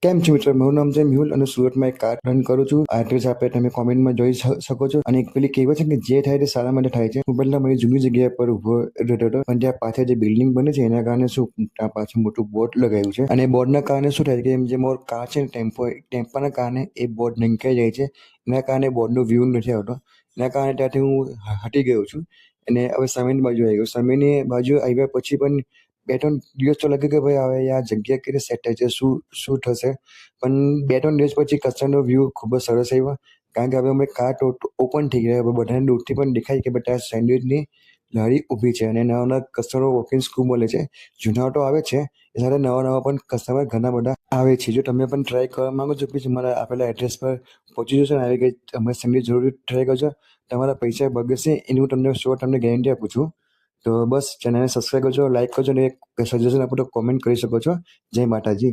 કેમ છો મિત્રો? મારું નામ છે મેહુલ અને સુરતમાં એક કાર રન કરું છું. આ એડ્રેસ આપે તમે કોમેન્ટમાં જોઈ શકો છો. અને એક પેલી કહેવત છે કે જે થાય તે સારા માટે થાય છે. હું પહેલા મારી જૂની જગ્યા પર ઉભો રહેતો હતો, પણ ત્યાં પાછળ જે બિલ્ડિંગ બને છે એના કારણે શું ત્યાં પાછળ મોટું બોર્ડ લગાવ્યું છે. અને બોર્ડના કારણે શું થાય છે કે જે મોર કાર છે ને ટેમ્પાના કારણે એ બોર્ડ ઢંકાઈ જાય છે. એના કારણે બોર્ડનો વ્યૂ નથી આવતો. એના કારણે ત્યાંથી હું હટી ગયો છું અને હવે સામેની બાજુ આવી ગયો. સામેની બાજુ આવ્યા પછી પણ 2-3 દિવસ તો લાગે કે ભાઈ હવે આ જગ્યા કેવી રીતે સેટ થાય છે, શું થશે? પણ 2-3 દિવસ પછી કચરાનો વ્યૂ ખૂબ જ સરસ આવ્યો. કારણ કે હવે અમે કાર ઓપન થઈ ગયા. હવે બધાને દૂરથી પણ દેખાય કે બધા સેન્ડવિચની લારી ઊભી છે અને નવા કસ્ટમરો વોકિંગ્સ ખૂબ મળે છે. જૂના તો આવે છે, એ સાથે નવા પણ કસ્ટમર ઘણા બધા આવે છે. જો તમે પણ ટ્રાય કરવા માંગો છો, પ્લીઝ અમારા આપેલા એડ્રેસ પર પહોંચી જશો અને આવી ગઈ અમારી સેન્ડવિચ જરૂર ટ્રાય કરજો. તમારા પૈસા બગડશે એની હું તમને ગેરંટી આપું છું. તો બસ ચેનલને સબસ્ક્રાઈબ કરજો, લાઈક કરજો અને એક સજેશન આપો તો કોમેન્ટ કરી શકો છો. જય માતાજી.